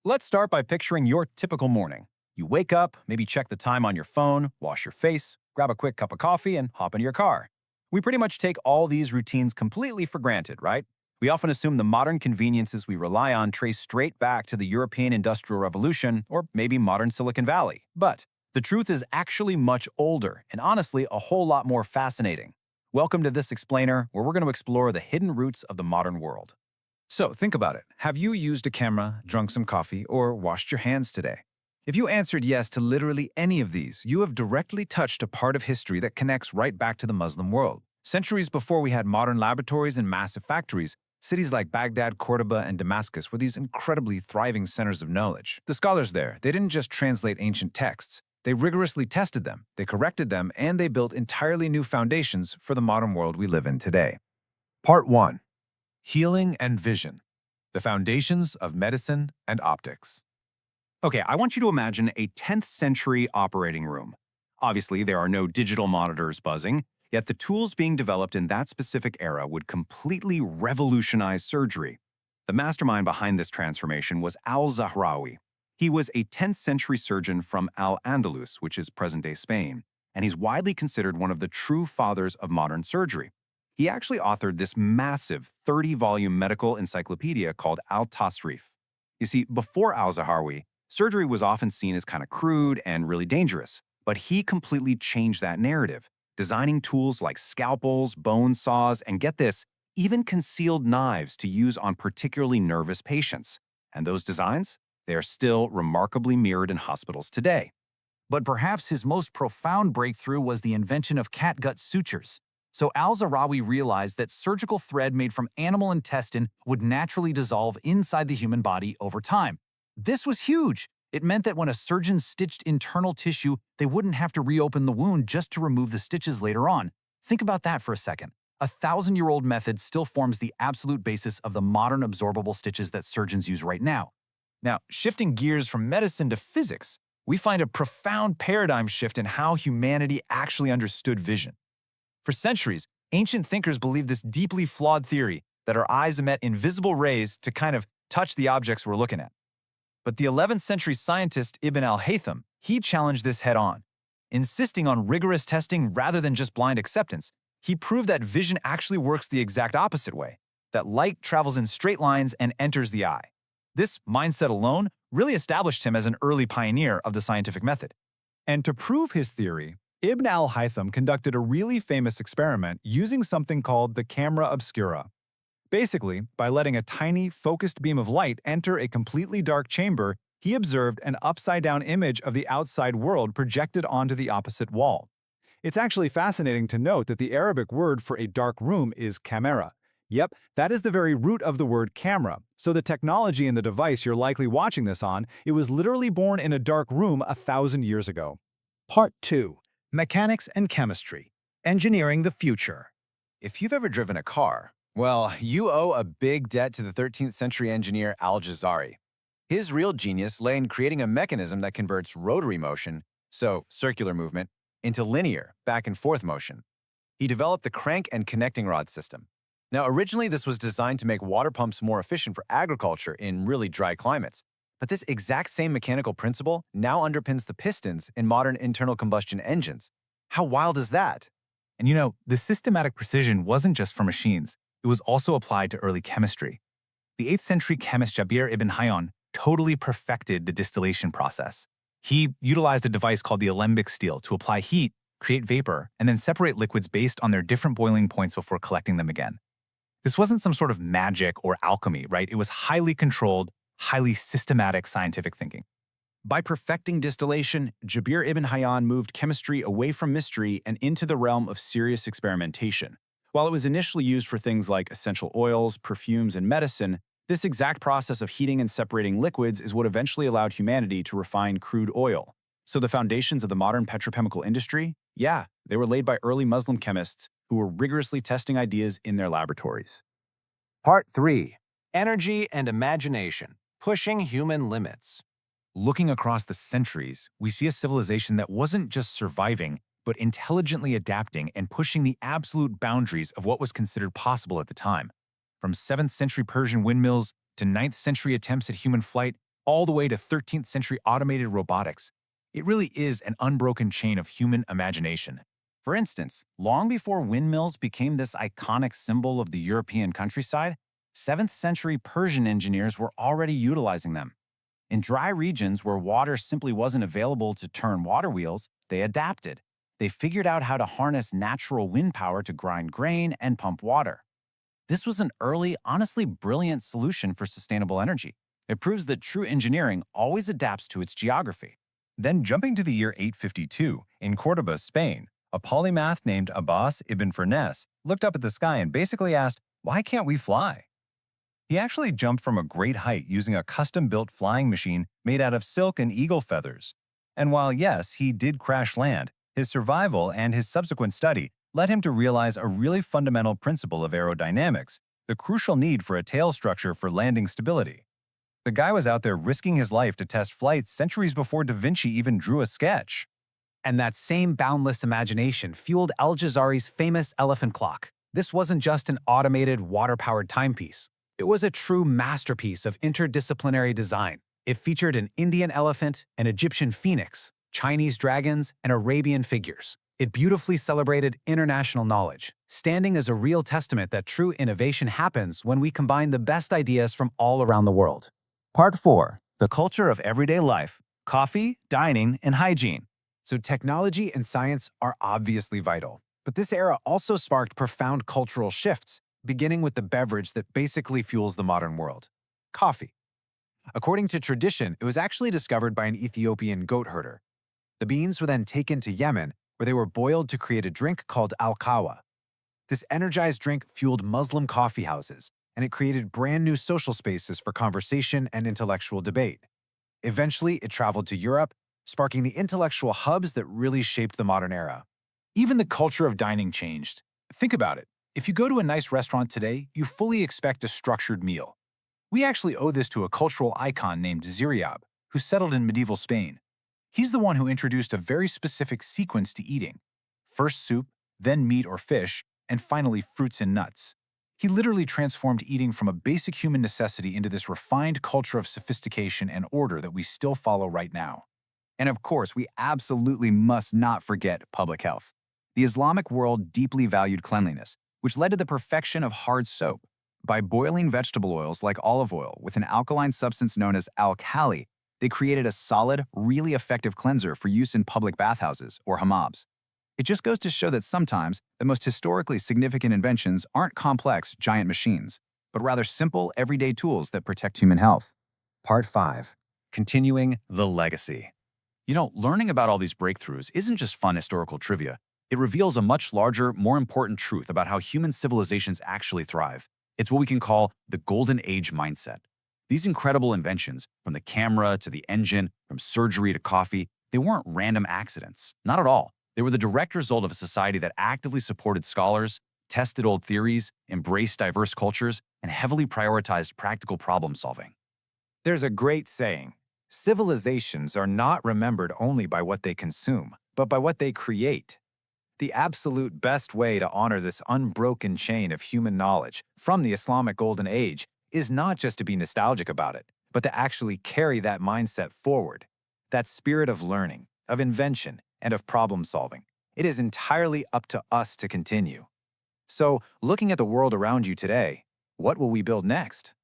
Let's start by picturing your typical morning. You wake up, maybe check the time on your phone, wash your face, grab a quick cup of coffee, and hop into your car. We pretty much take all these routines completely for granted, right? We often assume the modern conveniences we rely on trace straight back to the European Industrial Revolution or maybe modern Silicon Valley. But the truth is actually much older and honestly a whole lot more fascinating. Welcome to this explainer, where we're going to explore the hidden roots of the modern world. So think about it. Have you used a camera, drunk some coffee, or washed your hands today? If you answered yes to literally any of these, you have directly touched a part of history that connects right back to the Muslim world. Centuries before we had modern laboratories and massive factories, cities like Baghdad, Cordoba, and Damascus were these incredibly thriving centers of knowledge. The scholars there, they didn't just translate ancient texts. They rigorously tested them, they corrected them, and they built entirely new foundations for the modern world we live in today. Part 1. Healing and Vision. The Foundations of Medicine and Optics. Okay, I want you to imagine a 10th century operating room. Obviously, there are no digital monitors buzzing, yet the tools being developed in that specific era would completely revolutionize surgery. The mastermind behind this transformation was Al-Zahrawi. He was a 10th century surgeon from Al-Andalus, which is present-day Spain, and he's widely considered one of the true fathers of modern surgery. He actually authored this massive 30-volume medical encyclopedia called Al-Tasrif. You see, before Al-Zahrawi, surgery was often seen as kind of crude and really dangerous, but he completely changed that narrative, designing tools like scalpels, bone saws, and get this, even concealed knives to use on particularly nervous patients. And those designs? They are still remarkably mirrored in hospitals today. But perhaps his most profound breakthrough was the invention of catgut sutures. So Al-Zahrawi realized that surgical thread made from animal intestine would naturally dissolve inside the human body over time. This was huge. It meant that when a surgeon stitched internal tissue, they wouldn't have to reopen the wound just to remove the stitches later on. Think about that for a second. A 1,000-year-old method still forms the absolute basis of the modern absorbable stitches that surgeons use right now. Now, shifting gears from medicine to physics, we find a profound paradigm shift in how humanity actually understood vision. For centuries, ancient thinkers believed this deeply flawed theory that our eyes emit invisible rays to kind of touch the objects we're looking at. But the 11th century scientist Ibn al-Haytham, he challenged this head-on. Insisting on rigorous testing rather than just blind acceptance, he proved that vision actually works the exact opposite way, that light travels in straight lines and enters the eye. This mindset alone really established him as an early pioneer of the scientific method. And to prove his theory, Ibn al-Haytham conducted a really famous experiment using something called the camera obscura. Basically, by letting a tiny, focused beam of light enter a completely dark chamber, he observed an upside-down image of the outside world projected onto the opposite wall. It's actually fascinating to note that the Arabic word for a dark room is camera. Yep, that is the very root of the word camera. So the technology in the device you're likely watching this on, it was literally born in a dark room 1,000 years ago. Part 2. Mechanics and Chemistry. Engineering the Future. If you've ever driven a car, well, you owe a big debt to the 13th century engineer Al-Jazari. His real genius lay in creating a mechanism that converts rotary motion, so circular movement, into linear, back and forth motion. He developed the crank and connecting rod system. Now, originally this was designed to make water pumps more efficient for agriculture in really dry climates. But this exact same mechanical principle now underpins the pistons in modern internal combustion engines. How wild is that? And the systematic precision wasn't just for machines. It was also applied to early chemistry. The 8th century chemist Jabir ibn Hayyan totally perfected the distillation process. He utilized a device called the alembic steel to apply heat, create vapor, and then separate liquids based on their different boiling points before collecting them again. This wasn't some sort of magic or alchemy, right? It was highly controlled, highly systematic scientific thinking. By perfecting distillation, Jabir ibn Hayyan moved chemistry away from mystery and into the realm of serious experimentation. While it was initially used for things like essential oils, perfumes, and medicine, this exact process of heating and separating liquids is what eventually allowed humanity to refine crude oil. So the foundations of the modern petrochemical industry? Yeah, they were laid by early Muslim chemists who were rigorously testing ideas in their laboratories. Part 3. Energy and Imagination. Pushing Human Limits. Looking across the centuries, we see a civilization that wasn't just surviving, but intelligently adapting and pushing the absolute boundaries of what was considered possible at the time. From 7th century Persian windmills to 9th century attempts at human flight, all the way to 13th century automated robotics. It really is an unbroken chain of human imagination. For instance, long before windmills became this iconic symbol of the European countryside, 7th century Persian engineers were already utilizing them. In dry regions where water simply wasn't available to turn water wheels, they adapted. They figured out how to harness natural wind power to grind grain and pump water. This was an early, honestly brilliant solution for sustainable energy. It proves that true engineering always adapts to its geography. Then jumping to the year 852, in Córdoba, Spain, a polymath named Abbas ibn Firnas looked up at the sky and basically asked, "Why can't we fly?" He actually jumped from a great height using a custom-built flying machine made out of silk and eagle feathers. And while yes, he did crash land, his survival and his subsequent study led him to realize a really fundamental principle of aerodynamics, the crucial need for a tail structure for landing stability. The guy was out there risking his life to test flights centuries before Da Vinci even drew a sketch. And that same boundless imagination fueled Al-Jazari's famous elephant clock. This wasn't just an automated, water-powered timepiece. It was a true masterpiece of interdisciplinary design. It featured an Indian elephant, an Egyptian phoenix, Chinese dragons, and Arabian figures. It beautifully celebrated international knowledge, standing as a real testament that true innovation happens when we combine the best ideas from all around the world. Part 4. The culture of everyday life, coffee, dining, and hygiene. So technology and science are obviously vital, but this era also sparked profound cultural shifts, beginning with the beverage that basically fuels the modern world: coffee. According to tradition, it was actually discovered by an Ethiopian goat herder. The beans were then taken to Yemen, where they were boiled to create a drink called al-kawa. This energized drink fueled Muslim coffee houses, and it created brand new social spaces for conversation and intellectual debate. Eventually, it traveled to Europe, sparking the intellectual hubs that really shaped the modern era. Even the culture of dining changed. Think about it. If you go to a nice restaurant today, you fully expect a structured meal. We actually owe this to a cultural icon named Ziryab, who settled in medieval Spain. He's the one who introduced a very specific sequence to eating. First soup, then meat or fish, and finally fruits and nuts. He literally transformed eating from a basic human necessity into this refined culture of sophistication and order that we still follow right now. And of course, we absolutely must not forget public health. The Islamic world deeply valued cleanliness, which led to the perfection of hard soap. By boiling vegetable oils like olive oil with an alkaline substance known as alkali, they created a solid, really effective cleanser for use in public bathhouses or hammams. It just goes to show that sometimes the most historically significant inventions aren't complex, giant machines, but rather simple, everyday tools that protect human health. Part 5. Continuing the legacy. You know, learning about all these breakthroughs isn't just fun historical trivia. It reveals a much larger, more important truth about how human civilizations actually thrive. It's what we can call the Golden Age mindset. These incredible inventions, from the camera to the engine, from surgery to coffee, they weren't random accidents. Not at all. They were the direct result of a society that actively supported scholars, tested old theories, embraced diverse cultures, and heavily prioritized practical problem solving. There's a great saying: civilizations are not remembered only by what they consume, but by what they create. The absolute best way to honor this unbroken chain of human knowledge from the Islamic Golden Age is not just to be nostalgic about it, but to actually carry that mindset forward. That spirit of learning, of invention, and of problem solving. It is entirely up to us to continue. So, looking at the world around you today, what will we build next?